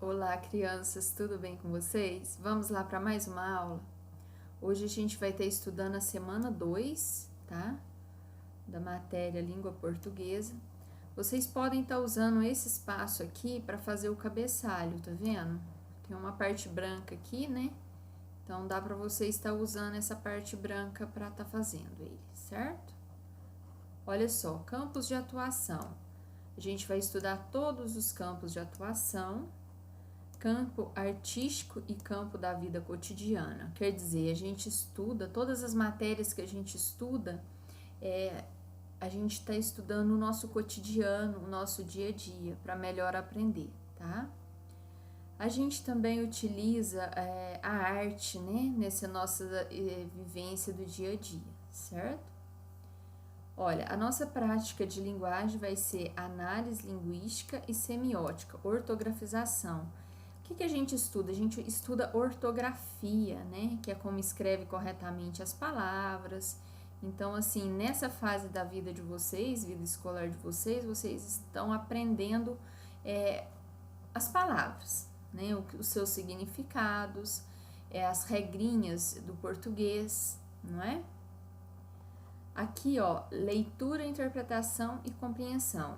Olá, crianças, tudo bem com vocês? Vamos lá para mais uma aula? Hoje a gente vai estar estudando a semana 2, tá? Da matéria Língua Portuguesa. Vocês podem estar usando esse espaço aqui para fazer o cabeçalho, tá vendo? Tem uma parte branca aqui, né? Então dá para vocês estar usando essa parte branca para estar fazendo ele, certo? Olha só, campos de atuação. A gente vai estudar todos os campos de atuação, campo artístico e campo da vida cotidiana. Quer dizer, a gente estuda, todas as matérias que a gente estuda, a gente está estudando o nosso cotidiano, o nosso dia a dia, para melhor aprender, tá? A gente também utiliza a arte, né, nessa nossa vivência do dia a dia, certo? Olha, a nossa prática de linguagem vai ser análise linguística e semiótica, ortografização. O que a gente estuda? A gente estuda ortografia, né? Que é como escreve corretamente as palavras. Então, assim, nessa fase da vida de vocês, vida escolar de vocês, vocês estão aprendendo as palavras, né? Os seus significados, as regrinhas do português, não é? Aqui, ó, leitura, interpretação e compreensão.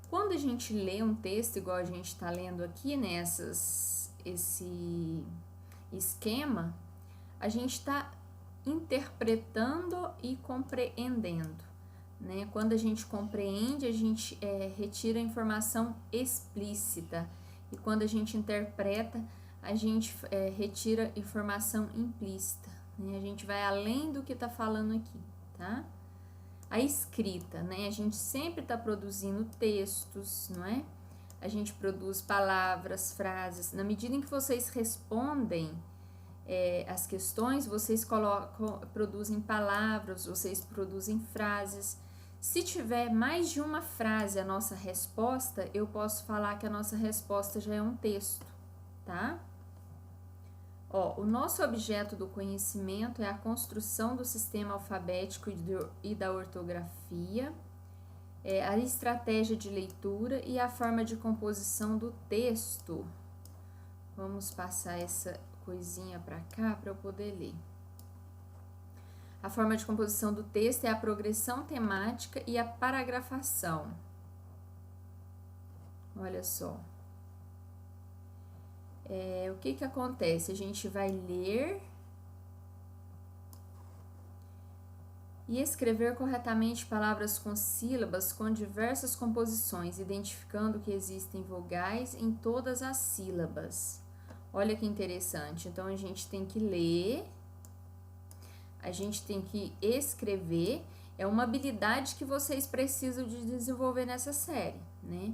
Quando a gente lê um texto, igual a gente está lendo aqui, né, esse esquema, a gente está interpretando e compreendendo, né? Quando a gente compreende, a gente retira a informação explícita, e quando a gente interpreta, a gente retira informação implícita, né? A gente vai além do que está falando aqui, tá? A escrita, né? A gente sempre está produzindo textos, não é? A gente produz palavras, frases. Na medida em que vocês respondem as questões, vocês produzem palavras, vocês produzem frases. Se tiver mais de uma frase a nossa resposta, eu posso falar que a nossa resposta já é um texto, tá? Ó, o nosso objeto do conhecimento é a construção do sistema alfabético e da ortografia, a estratégia de leitura e a forma de composição do texto. Vamos passar essa coisinha para cá para eu poder ler. A forma de composição do texto é a progressão temática e a paragrafação. Olha só. O que acontece? A gente vai ler e escrever corretamente palavras com sílabas com diversas composições, identificando que existem vogais em todas as sílabas. Olha que interessante. Então, a gente tem que ler, a gente tem que escrever. É uma habilidade que vocês precisam de desenvolver nessa série, né?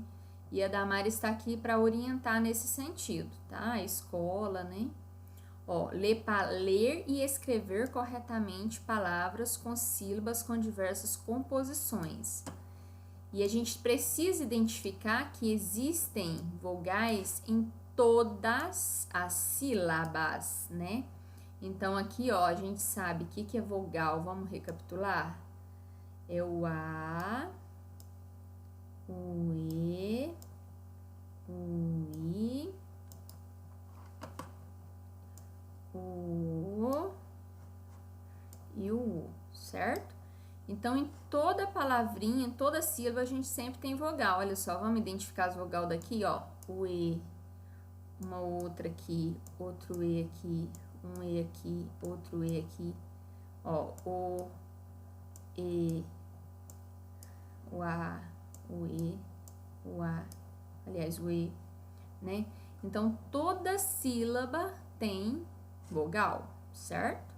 E a Damara está aqui para orientar nesse sentido, tá? A escola, né? Ó, ler e escrever corretamente palavras com sílabas com diversas composições. E a gente precisa identificar que existem vogais em todas as sílabas, né? Então, aqui, ó, a gente sabe o que é vogal. Vamos recapitular? É o A, o E, o I, o e o U, certo? Então, em toda palavrinha, em toda sílaba, a gente sempre tem vogal. Olha só, vamos identificar as vogal daqui, ó. O E, uma outra aqui, outro E aqui, um E aqui, outro E aqui. Ó, o, E, o A, o E, o A, aliás, o E, né? Então, toda sílaba tem vogal, certo?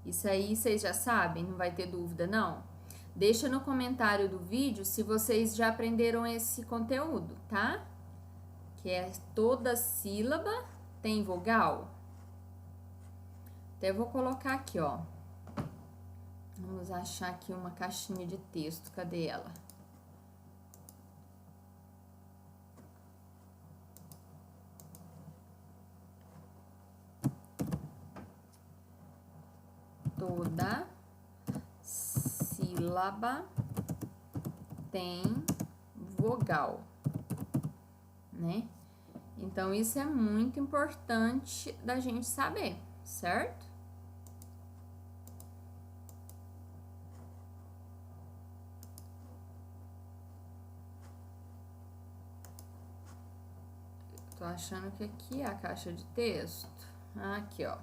Isso aí vocês já sabem, não vai ter dúvida, não? Deixa no comentário do vídeo se vocês já aprenderam esse conteúdo, tá? Que é toda sílaba tem vogal. Até vou colocar aqui, ó. Vamos achar aqui uma caixinha de texto, cadê ela? Toda sílaba tem vogal, né? Então, isso é muito importante da gente saber, certo? Tô achando que aqui é a caixa de texto. Aqui, ó.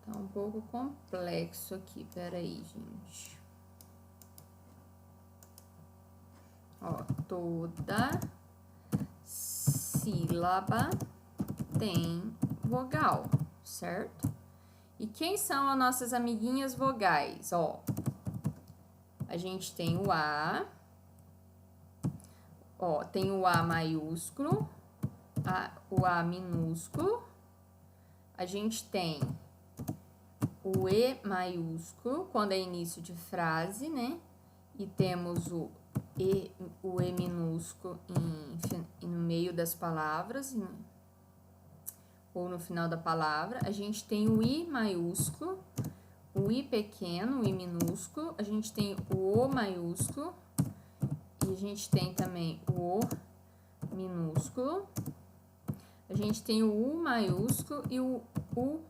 Tá um pouco complexo aqui, peraí, gente. Ó, toda sílaba tem vogal, certo? E quem são as nossas amiguinhas vogais? Ó, a gente tem o A, ó, tem o A maiúsculo, o A minúsculo, a gente tem o E maiúsculo, quando é início de frase, né? E temos o E minúsculo no meio das palavras, ou no final da palavra. A gente tem o I maiúsculo, o I pequeno, o I minúsculo, a gente tem o O maiúsculo, e a gente tem também o O minúsculo, a gente tem o U maiúsculo e o U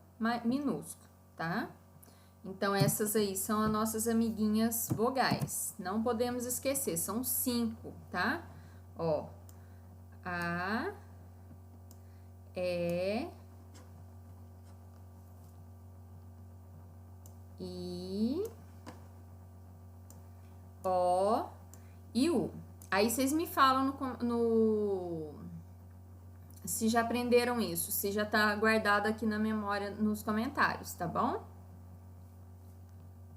minúsculo, tá? Então, essas aí são as nossas amiguinhas vogais. Não podemos esquecer, são 5, tá? Ó, A, E, I, O e U. Aí vocês me falam se já aprenderam isso, se já tá guardado aqui na memória nos comentários, tá bom?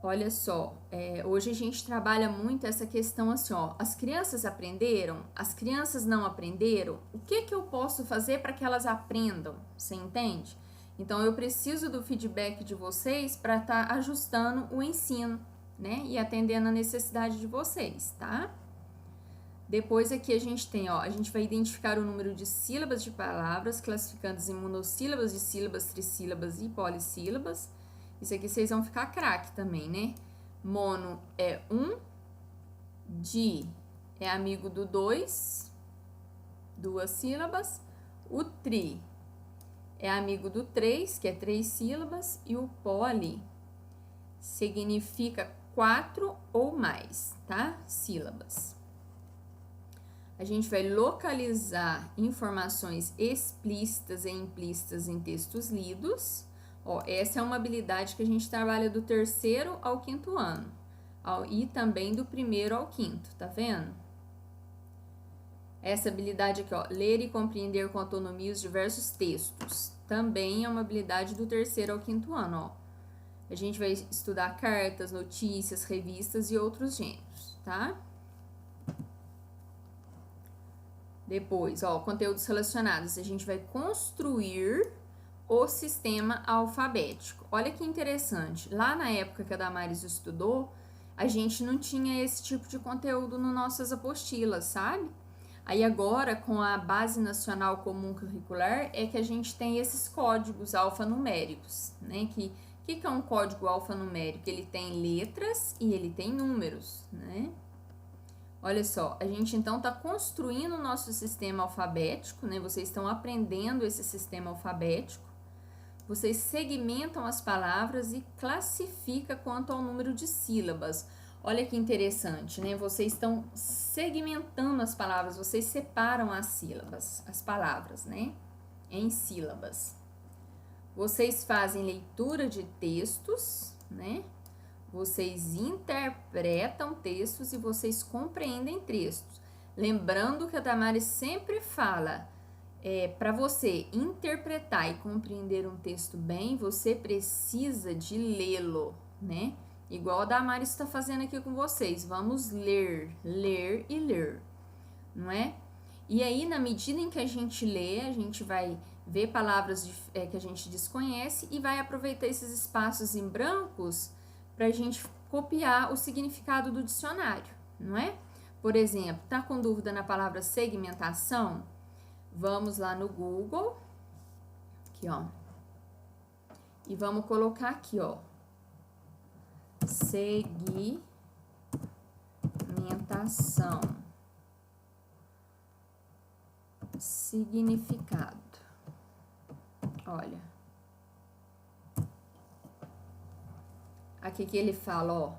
Olha só, hoje a gente trabalha muito essa questão assim, ó, as crianças aprenderam, as crianças não aprenderam, o que que eu posso fazer para que elas aprendam, você entende? Então, eu preciso do feedback de vocês para estar ajustando o ensino, né, e atendendo a necessidade de vocês, tá? Depois aqui a gente tem, ó, a gente vai identificar o número de sílabas de palavras, classificando em monossílabas, dissílabas, trissílabas e polissílabas. Isso aqui vocês vão ficar craque também, né? Mono é 1, di é amigo do 2, 2 sílabas. O tri é amigo do 3, que é 3 sílabas. E o poli significa 4 ou mais, tá? Sílabas. A gente vai localizar informações explícitas e implícitas em textos lidos. Ó, essa é uma habilidade que a gente trabalha do 3º ao 5º ano. E também do 1º ao 5º, tá vendo? Essa habilidade aqui, ó, ler e compreender com autonomia os diversos textos. Também é uma habilidade do 3º ao 5º ano, ó. A gente vai estudar cartas, notícias, revistas e outros gêneros, tá? Depois, ó, conteúdos relacionados. A gente vai construir o sistema alfabético. Olha que interessante. Lá na época que a Damares estudou, a gente não tinha esse tipo de conteúdo nas nossas apostilas, sabe? Aí agora, com a Base Nacional Comum Curricular, é que a gente tem esses códigos alfanuméricos, né? Que é um código alfanumérico? Ele tem letras e ele tem números, né? Olha só, a gente então está construindo o nosso sistema alfabético, né? Vocês estão aprendendo esse sistema alfabético. Vocês segmentam as palavras e classificam quanto ao número de sílabas. Olha que interessante, né? Vocês estão segmentando as palavras, vocês separam as sílabas, as palavras, né? Em sílabas. Vocês fazem leitura de textos, né? Vocês interpretam textos e vocês compreendem textos. Lembrando que a Damares sempre fala, para você interpretar e compreender um texto bem, você precisa de lê-lo, né? Igual a Damares está fazendo aqui com vocês. Vamos ler, ler e ler, não é? E aí, na medida em que a gente lê, a gente vai ver palavras que a gente desconhece e vai aproveitar esses espaços em brancos para a gente copiar o significado do dicionário, não é? Por exemplo, tá com dúvida na palavra segmentação? Vamos lá no Google, aqui, ó, e vamos colocar aqui, ó, segmentação. Numeração. Significado. Olha. Aqui que ele fala, ó.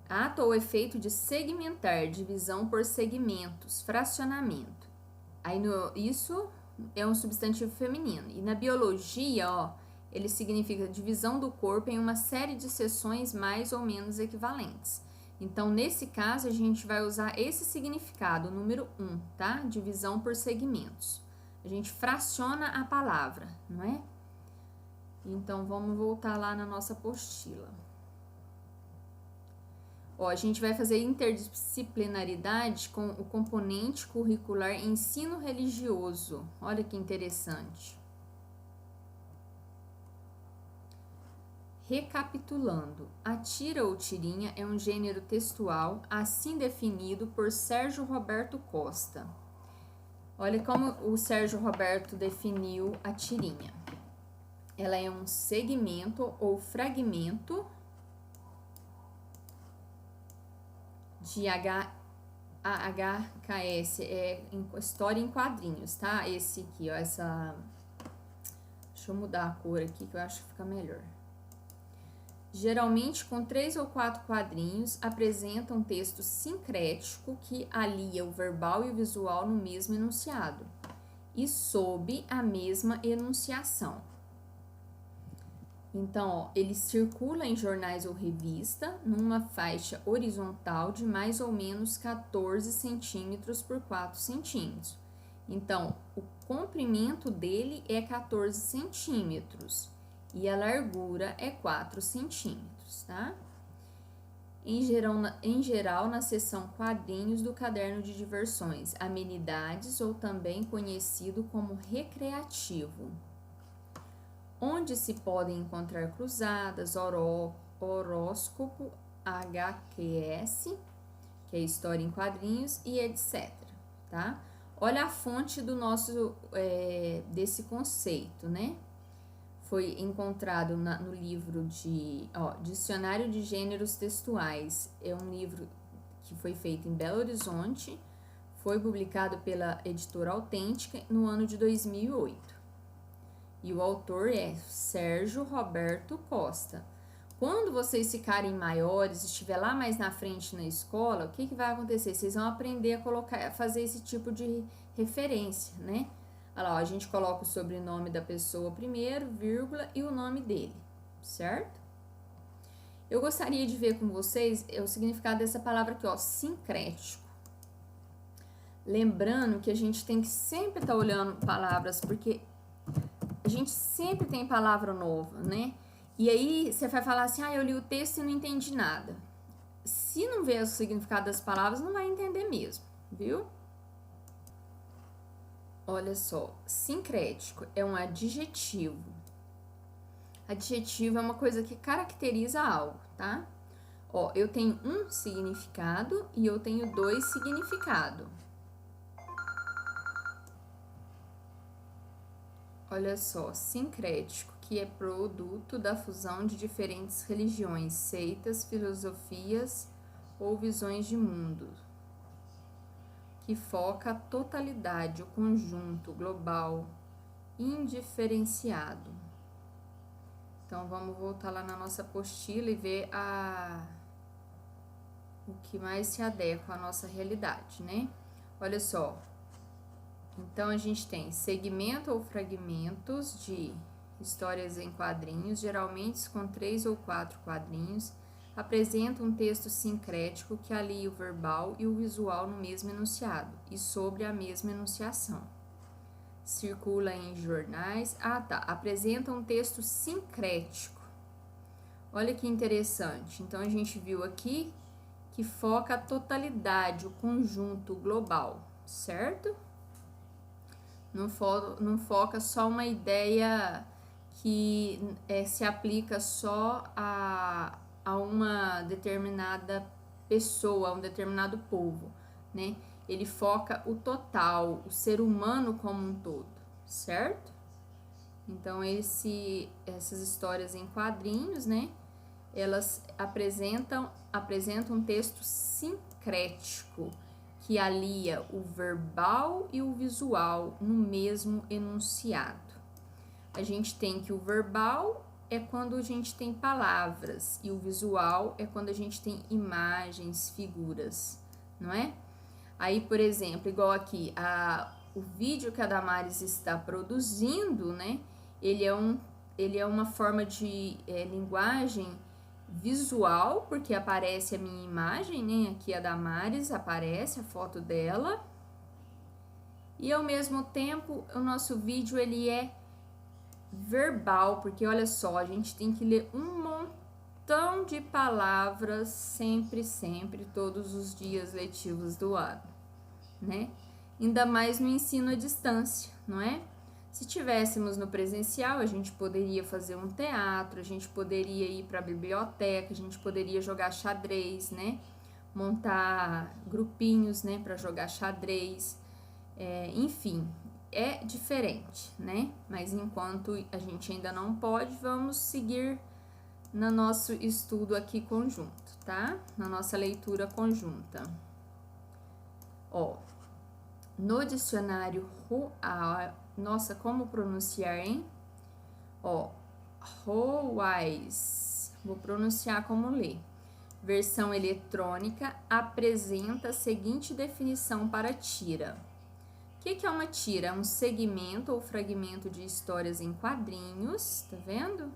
Ato ou efeito de segmentar, divisão por segmentos, fracionamento. Aí isso é um substantivo feminino. E na biologia, ó, ele significa divisão do corpo em uma série de seções mais ou menos equivalentes. Então, nesse caso, a gente vai usar esse significado, o número 1, tá? Divisão por segmentos. A gente fraciona a palavra, não é? Então, vamos voltar lá na nossa apostila. Ó, a gente vai fazer interdisciplinaridade com o componente curricular ensino religioso. Olha que interessante. Recapitulando, a tira ou tirinha é um gênero textual assim definido por Sérgio Roberto Costa. Olha como o Sérgio Roberto definiu a tirinha. Ela é um segmento ou fragmento de HKS, é história em quadrinhos, tá? Esse aqui, ó, essa... Deixa eu mudar a cor aqui que eu acho que fica melhor. Geralmente com 3 ou 4 quadrinhos, apresenta um texto sincrético que alia o verbal e o visual no mesmo enunciado e sob a mesma enunciação. Então, ó, ele circula em jornais ou revista numa faixa horizontal de mais ou menos 14 centímetros por 4 centímetros. Então, o comprimento dele é 14 centímetros e a largura é 4 centímetros, tá? Em geral, na seção quadrinhos do caderno de diversões, amenidades ou também conhecido como recreativo, onde se podem encontrar cruzadas, horóscopo, HQS, que é história em quadrinhos, e etc, tá? Olha a fonte do nosso, desse conceito, né? Foi encontrado no livro de, Dicionário de Gêneros Textuais. É um livro que foi feito em Belo Horizonte, foi publicado pela editora Autêntica no ano de 2008. E o autor é Sérgio Roberto Costa. Quando vocês ficarem maiores, estiver lá mais na frente na escola, o que vai acontecer? Vocês vão aprender a fazer esse tipo de referência, né? Olha lá, a gente coloca o sobrenome da pessoa primeiro, vírgula, e o nome dele, certo? Eu gostaria de ver com vocês o significado dessa palavra aqui, ó, sincrético. Lembrando que a gente tem que sempre estar olhando palavras, porque a gente sempre tem palavra nova, né? E aí você vai falar assim, eu li o texto e não entendi nada. Se não ver o significado das palavras, não vai entender mesmo, viu? Olha só, sincrético é um adjetivo. Adjetivo é uma coisa que caracteriza algo, tá? Ó, eu tenho um significado e eu tenho 2 significados. Olha só, sincrético, que é produto da fusão de diferentes religiões, seitas, filosofias ou visões de mundo, que foca a totalidade, o conjunto global, indiferenciado. Então, vamos voltar lá na nossa apostila e ver o que mais se adequa à nossa realidade, né? Olha só. Então, a gente tem segmento ou fragmentos de histórias em quadrinhos, geralmente com 3 ou 4 quadrinhos, apresenta um texto sincrético que alia o verbal e o visual no mesmo enunciado e sobre a mesma enunciação. Circula em jornais. Apresenta um texto sincrético. Olha que interessante. Então, a gente viu aqui que foca a totalidade, o conjunto global, certo? Não foca só uma ideia que se aplica só a uma determinada pessoa, a um determinado povo, né? Ele foca o total, o ser humano como um todo, certo? Então, essas histórias em quadrinhos, né? elas apresentam um texto sincrético, que alia o verbal e o visual no mesmo enunciado. A gente tem que o verbal é quando a gente tem palavras e o visual é quando a gente tem imagens, figuras, não é? Aí, por exemplo, igual aqui, o vídeo que a Damares está produzindo, né? Ele é uma forma de linguagem visual, porque aparece a minha imagem, né? Aqui a Damares, aparece a foto dela. E ao mesmo tempo, o nosso vídeo ele é verbal, porque olha só, a gente tem que ler um montão de palavras sempre, todos os dias letivos do ano, né? Ainda mais no ensino à distância, não é? Se tivéssemos no presencial, a gente poderia fazer um teatro, a gente poderia ir para a biblioteca, a gente poderia jogar xadrez, né? Montar grupinhos, né, para jogar xadrez, enfim, é diferente, né? Mas enquanto a gente ainda não pode, vamos seguir no nosso estudo aqui conjunto, tá? Na nossa leitura conjunta. Ó, no dicionário nossa, como pronunciar, hein? Ó, Ruais, vou pronunciar como ler. Versão eletrônica apresenta a seguinte definição para tira. O que é uma tira? É um segmento ou fragmento de histórias em quadrinhos, tá vendo?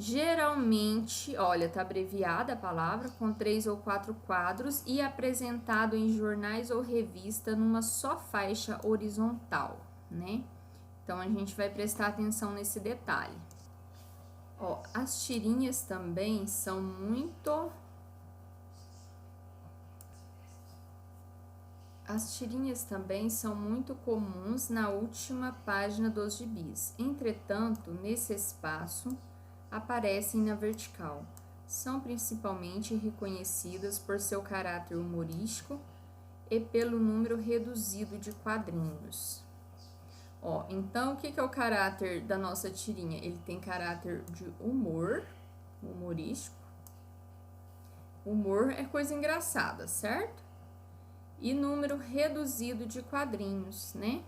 Geralmente, olha, tá abreviada a palavra, com 3 ou 4 quadros e apresentado em jornais ou revista numa só faixa horizontal, né? Então, a gente vai prestar atenção nesse detalhe. Ó, as tirinhas também são muito... As tirinhas também são muito comuns na última página dos gibis. Entretanto, nesse espaço, aparecem na vertical. São principalmente reconhecidas por seu caráter humorístico e pelo número reduzido de quadrinhos. Ó, então, o que é o caráter da nossa tirinha? Ele tem caráter de humor, humorístico. Humor é coisa engraçada, certo? E número reduzido de quadrinhos, né?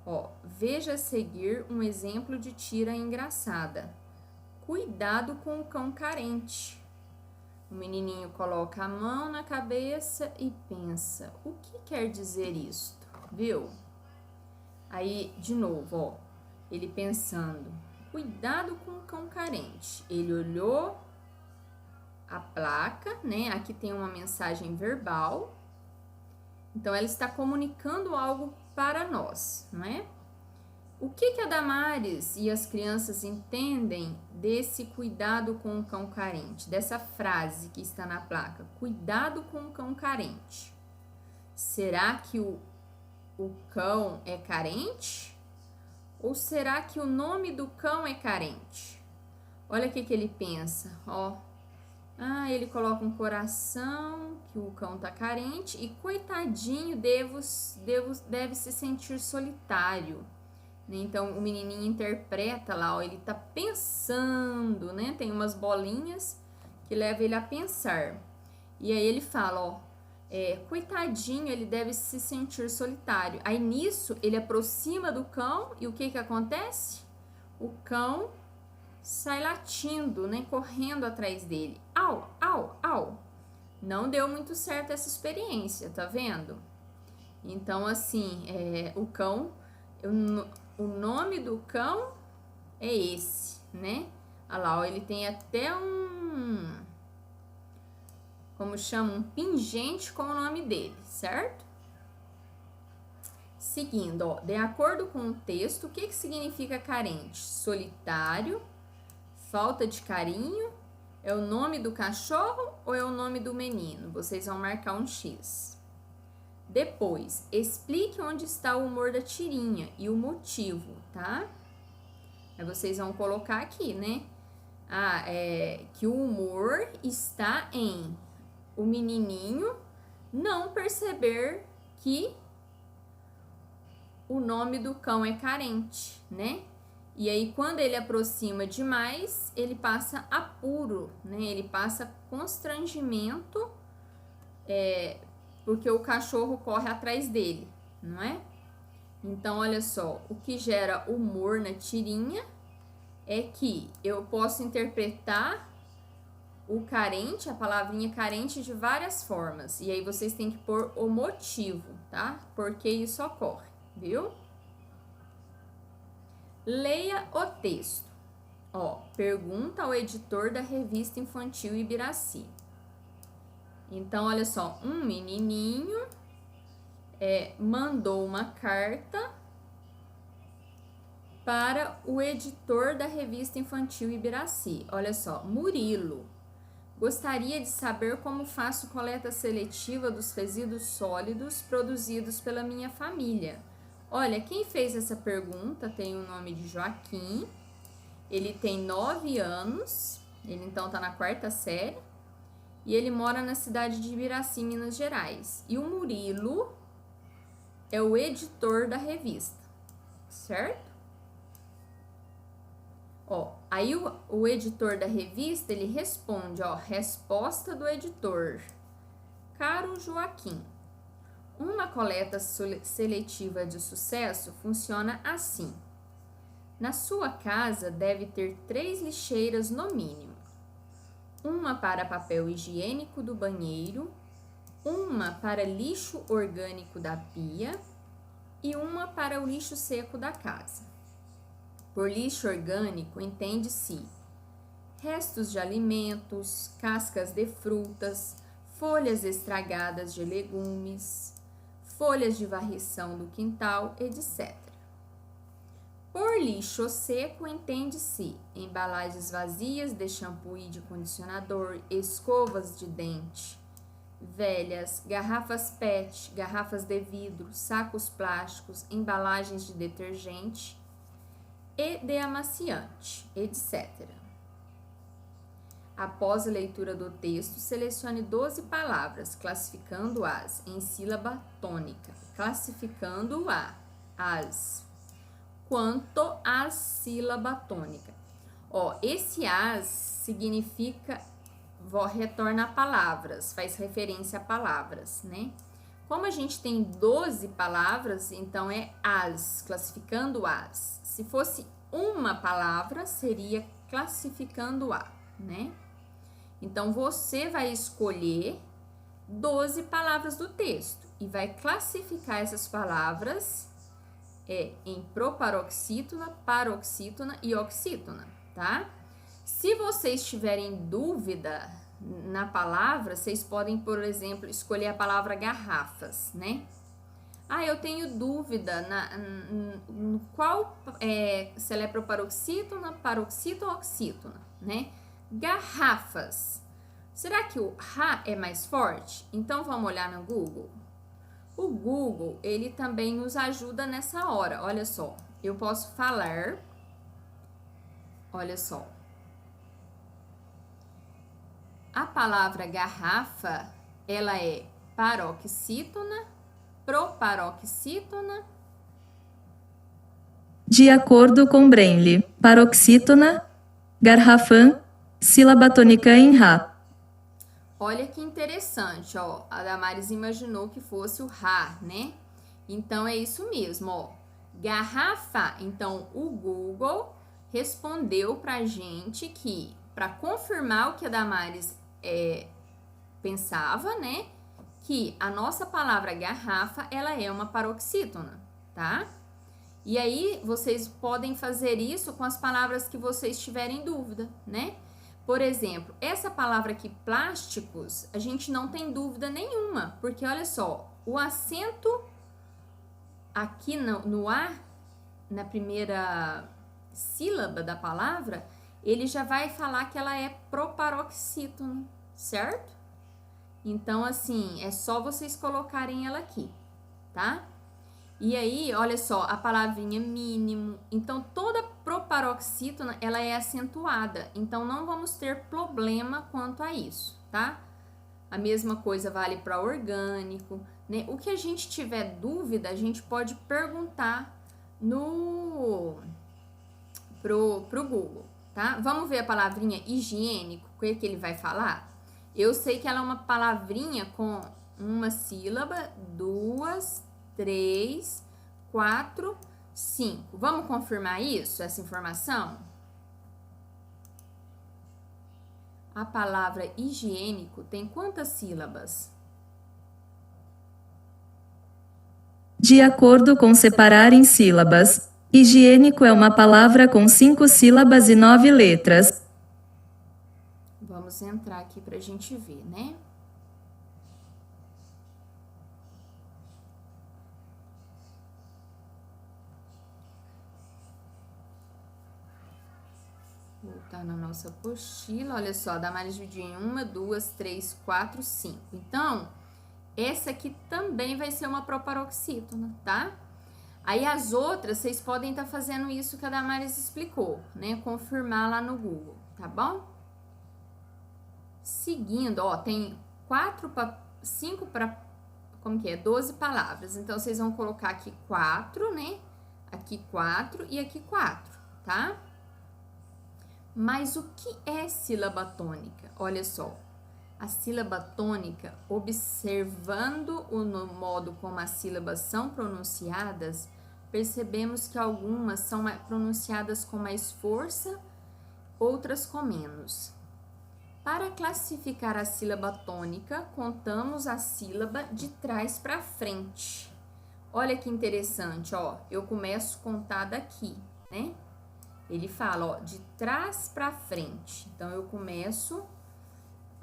Ó, veja a seguir um exemplo de tira engraçada. Cuidado com o cão carente. O menininho coloca a mão na cabeça e pensa, o que quer dizer isto? Viu? Aí, de novo, ó, ele pensando, cuidado com o cão carente. Ele olhou a placa, né? Aqui tem uma mensagem verbal. Então, ela está comunicando algo para nós, não é? O que a Damares e as crianças entendem desse cuidado com o cão carente? Dessa frase que está na placa, cuidado com o cão carente. Será que o cão é carente? Ou será que o nome do cão é carente? Olha o que ele pensa, ó. Ele coloca um coração, que o cão tá carente, e coitadinho, deve se sentir solitário, né? Então, o menininho interpreta lá, ó, ele tá pensando, né? Tem umas bolinhas que levam ele a pensar. E aí ele fala, ó, coitadinho, ele deve se sentir solitário. Aí nisso, ele aproxima do cão e o que acontece? O cão sai latindo, né, correndo atrás dele. Au, au, au. Não deu muito certo essa experiência, tá vendo? Então, assim, o cão, o nome do cão é esse, né? Olha lá, ó, ele tem até como chama, um pingente com o nome dele, certo? Seguindo, ó, de acordo com o texto, o que significa carente? Solitário, falta de carinho, é o nome do cachorro ou é o nome do menino? Vocês vão marcar um X. Depois, explique onde está o humor da tirinha e o motivo, tá? Aí vocês vão colocar aqui, né? Que o humor está em o menininho não perceber que o nome do cão é carente, né? E aí, quando ele aproxima demais, ele passa apuro, né? Ele passa constrangimento, porque o cachorro corre atrás dele, não é? Então, olha só, o que gera humor na tirinha é que eu posso interpretar o carente, a palavrinha carente, de várias formas. E aí vocês têm que pôr o motivo, tá? Por que isso ocorre, viu? Leia o texto. Ó, pergunta ao editor da revista infantil Ibiraci. Então, olha só, um menininho mandou uma carta para o editor da revista infantil Ibiraci. Olha só, Murilo, gostaria de saber como faço coleta seletiva dos resíduos sólidos produzidos pela minha família. Olha, quem fez essa pergunta tem o nome de Joaquim, ele tem 9 anos, ele então tá na 4ª série, e ele mora na cidade de Ibiraci, Minas Gerais. E o Murilo é o editor da revista, certo? Ó, aí o editor da revista, ele responde, ó, resposta do editor. Caro Joaquim, uma coleta seletiva de sucesso funciona assim. Na sua casa deve ter 3 lixeiras no mínimo. Uma para papel higiênico do banheiro, uma para lixo orgânico da pia e uma para o lixo seco da casa. Por lixo orgânico, entende-se restos de alimentos, cascas de frutas, folhas estragadas de legumes, folhas de varrição do quintal, etc. Por lixo seco, entende-se embalagens vazias de shampoo e de condicionador, escovas de dente velhas, garrafas PET, garrafas de vidro, sacos plásticos, embalagens de detergente e de amaciante, etc. Após a leitura do texto, selecione 12 palavras, classificando-as em sílaba tônica, classificando-as quanto à sílaba tônica. Ó, esse as significa, retorna a palavras, faz referência a palavras, né? Como a gente tem 12 palavras, então é as, classificando as. Se fosse uma palavra, seria classificando a, né? Então, você vai escolher 12 palavras do texto e vai classificar essas palavras em proparoxítona, paroxítona e oxítona, tá? Se vocês tiverem dúvida na palavra, vocês podem, por exemplo, escolher a palavra garrafas, né? Ah, eu tenho dúvida no qual se ela é proparoxítona, paroxítona ou oxítona, né? Garrafas. Será que o Ra é mais forte? Então, vamos olhar no Google. O Google, ele também nos ajuda nessa hora. Olha só, eu posso falar, olha só. A palavra garrafa, ela é paroxítona, proparoxítona. De acordo com Brainly, paroxítona, garrafã, sílaba tônica em Rá. Olha que interessante, ó. A Damares imaginou que fosse o Rá, né? Então, é isso mesmo, ó. Garrafa. Então, o Google respondeu pra gente que, para confirmar o que a Damares pensava, né? Que a nossa palavra garrafa, ela é uma paroxítona, tá? E aí, vocês podem fazer isso com as palavras que vocês tiverem dúvida, né? Por exemplo, essa palavra aqui, plásticos, a gente não tem dúvida nenhuma, porque olha só, o acento aqui no A, na primeira sílaba da palavra, ele já vai falar que ela é proparoxítona, certo? Então, assim, é só vocês colocarem ela aqui, tá? E aí, olha só, a palavrinha mínimo. Então, toda proparoxítona, ela é acentuada. Então, não vamos ter problema quanto a isso, tá? A mesma coisa vale para orgânico, né? O que a gente tiver dúvida, a gente pode perguntar pro Google, tá? Vamos ver a palavrinha higiênico, o que ele vai falar? Eu sei que ela é uma palavrinha com uma sílaba, 2, 3, 4, 5. Vamos confirmar isso, essa informação? A palavra higiênico tem quantas sílabas? De acordo com separar em sílabas, higiênico é uma palavra com 5 sílabas e 9 letras. Vamos entrar aqui pra gente ver, né? Voltar na nossa apostila, olha só, dá mais dividir em 1, 2, 3, 4, 5. Então, essa aqui também vai ser uma proparoxítona, tá? Aí as outras, vocês podem estar fazendo isso que a Damares explicou, né? Confirmar lá no Google, tá bom? Seguindo, ó, tem 5 para, como que é? 12 palavras. Então, vocês vão colocar aqui 4, né? Aqui 4 e aqui 4, tá? Mas o que é sílaba tônica? Olha só, a sílaba tônica, observando o modo como as sílabas são pronunciadas, percebemos que algumas são pronunciadas com mais força, outras com menos. Para classificar a sílaba tônica, contamos a sílaba de trás para frente. Olha que interessante, ó, eu começo a contar daqui, né? Ele fala, ó, de trás para frente. Então, eu começo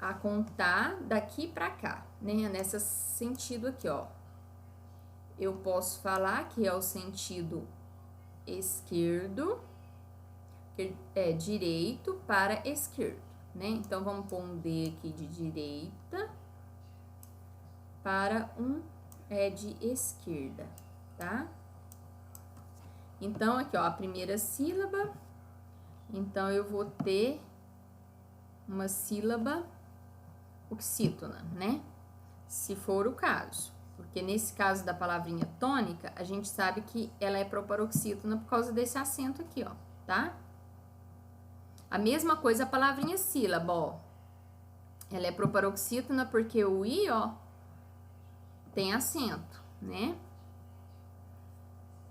a contar daqui para cá, né? Nesse sentido aqui, ó. Eu posso falar que é o sentido esquerdo, é direito para esquerdo, né? Então, vamos pôr um D aqui de direita para um de esquerda, tá? Então, aqui, ó, a primeira sílaba. Então, eu vou ter uma sílaba oxítona, né? Se for o caso. Porque nesse caso da palavrinha tônica, a gente sabe que ela é proparoxítona por causa desse acento aqui, ó, tá? A mesma coisa a palavrinha sílaba, ó. Ela é proparoxítona porque o I, ó, tem acento, né?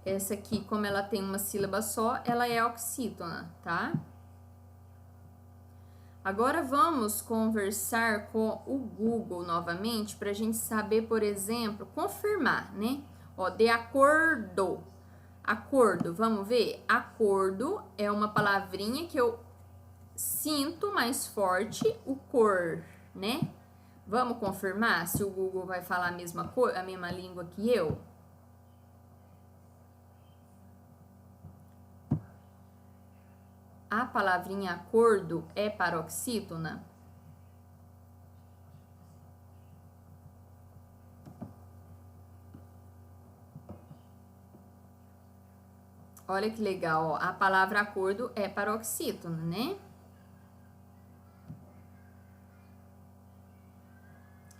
Essa aqui, como ela tem uma sílaba só, ela é oxítona, tá? Agora vamos conversar com o Google novamente para a gente saber, por exemplo, confirmar, né? Ó, de acordo. Acordo, vamos ver? Acordo é uma palavrinha que eu sinto mais forte o cor, né? Vamos confirmar se o Google vai falar a mesma cor, a mesma língua que eu? A palavrinha acordo é paroxítona? Olha que legal, ó. A palavra acordo é paroxítona, né?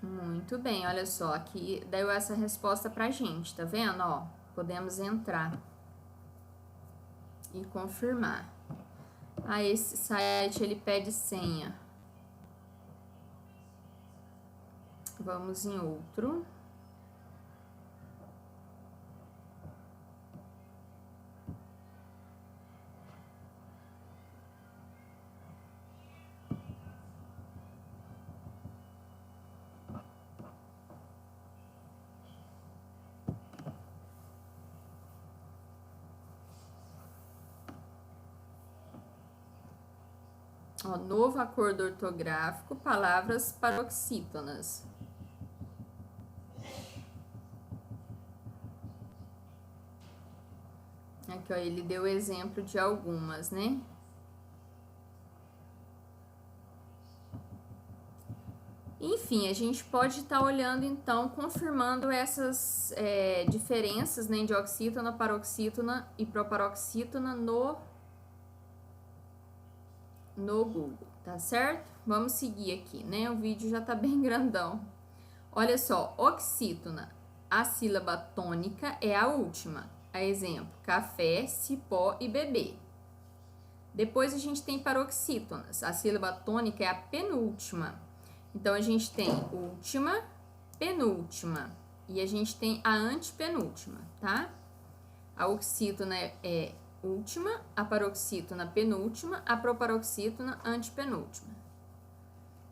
Muito bem, olha só, aqui deu essa resposta pra gente, tá vendo, ó? Podemos entrar e confirmar. Ah, esse site, ele pede senha. Vamos em outro. Ó, novo acordo ortográfico, palavras paroxítonas. Aqui, ó, ele deu exemplo de algumas, né? Enfim, a gente pode estar olhando, então, confirmando essas diferenças, né, de oxítona, paroxítona e proparoxítona no Google, tá certo? Vamos seguir aqui, né? O vídeo já tá bem grandão. Olha só, oxítona, a sílaba tônica é a última. A exemplo, café, cipó e bebê. Depois a gente tem paroxítonas. A sílaba tônica é a penúltima. Então, a gente tem última, penúltima. E a gente tem a antepenúltima, tá? A oxítona é última, a paroxítona penúltima, a proparoxítona antepenúltima.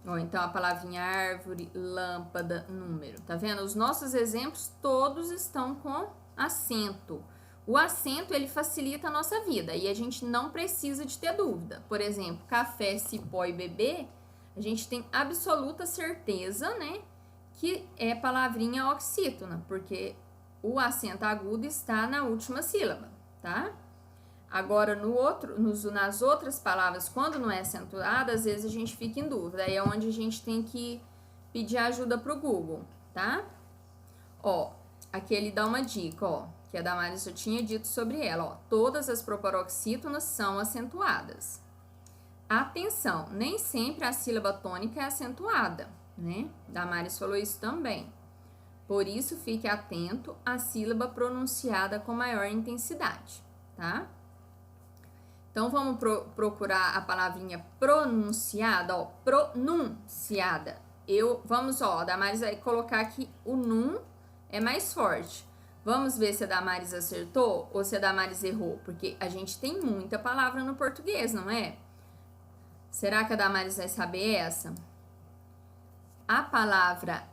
Ó, então, a palavrinha árvore, lâmpada, número. Tá vendo? Os nossos exemplos todos estão com acento. O acento, ele facilita a nossa vida e a gente não precisa de ter dúvida. Por exemplo, café, cipó e bebê, a gente tem absoluta certeza, né, que é palavrinha oxítona, porque o acento agudo está na última sílaba, tá? Agora, nas outras palavras, quando não é acentuada, às vezes a gente fica em dúvida. Aí é onde a gente tem que pedir ajuda pro Google, tá? Ó, aqui ele dá uma dica, ó, que a Damaris já tinha dito sobre ela, ó. Todas as proparoxítonas são acentuadas. Atenção, nem sempre a sílaba tônica é acentuada, né? Damaris falou isso também. Por isso, fique atento à sílaba pronunciada com maior intensidade, tá? Então, vamos procurar a palavrinha pronunciada, ó, pronunciada. A Damaris vai colocar aqui o num é mais forte. Vamos ver se a Damaris acertou ou se a Damaris errou, porque a gente tem muita palavra no português, não é? Será que a Damaris vai saber essa? A palavra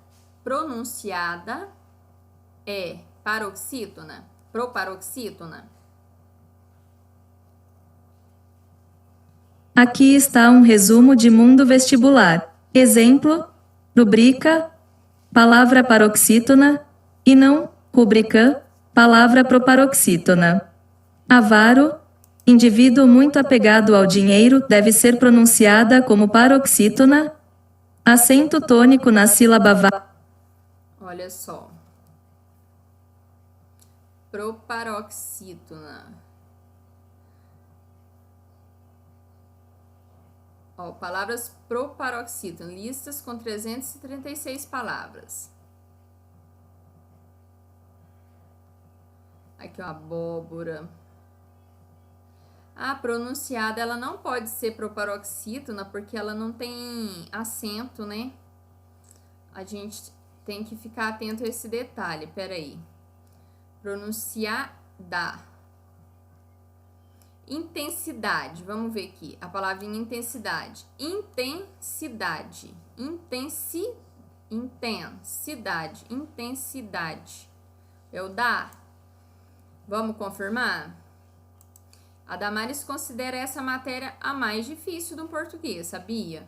pronunciada é paroxítona, proparoxítona. Aqui está um resumo de mundo vestibular. Exemplo, rubrica, palavra paroxítona, e não, rubrica, palavra proparoxítona. Avaro, indivíduo muito apegado ao dinheiro, deve ser pronunciada como paroxítona. Acento tônico na sílaba Olha só. Proparoxítona. Ó, palavras proparoxítona, listas com 336 palavras. Aqui, ó, abóbora. A pronunciada, ela não pode ser proparoxítona porque ela não tem acento, né? A gente tem que ficar atento a esse detalhe, peraí. Pronunciada. Intensidade, vamos ver aqui, a palavrinha intensidade. Intensidade, intensidade. É o da? Vamos confirmar? A Damaris considera essa matéria a mais difícil do português, sabia?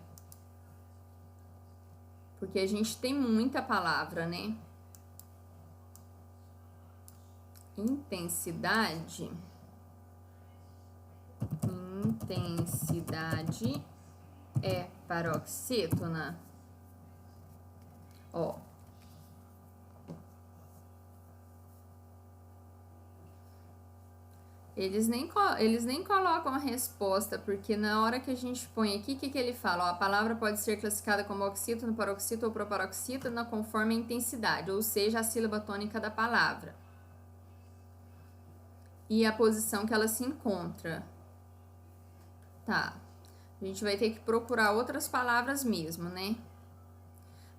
Porque a gente tem muita palavra, né? Intensidade é paroxítona. Ó. Eles nem colocam a resposta, porque na hora que a gente põe aqui, o que ele fala? Ó, a palavra pode ser classificada como oxítona, paroxítona ou proparoxítona conforme a intensidade, ou seja, a sílaba tônica da palavra. E a posição que ela se encontra. Tá. A gente vai ter que procurar outras palavras mesmo, né?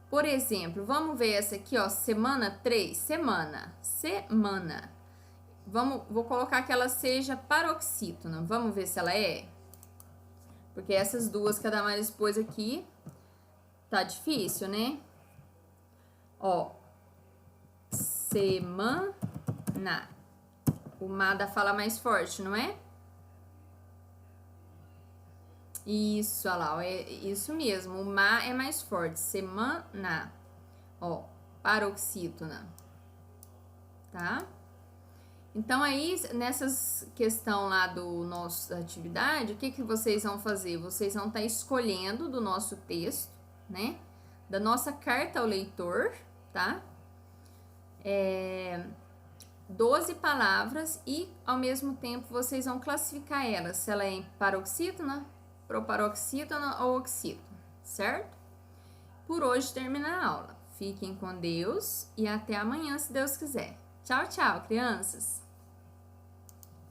Por exemplo, vamos ver essa aqui, ó, semana 3, semana. Vou colocar que ela seja paroxítona. Vamos ver se ela é? Porque essas duas que a Damaris pôs aqui, tá difícil, né? Ó, semana. O Mada fala mais forte, não é? Isso, olha lá, é isso mesmo. O ma é mais forte. Semana. Ó, paroxítona. Tá? Então, aí, nessas questão lá do nosso atividade, o que vocês vão fazer? Vocês vão estar escolhendo do nosso texto, né? Da nossa carta ao leitor, tá? 12 palavras e, ao mesmo tempo, vocês vão classificar elas, se ela é paroxítona, proparoxítona ou oxítona, certo? Por hoje termina a aula. Fiquem com Deus e até amanhã, se Deus quiser. Tchau, tchau, crianças!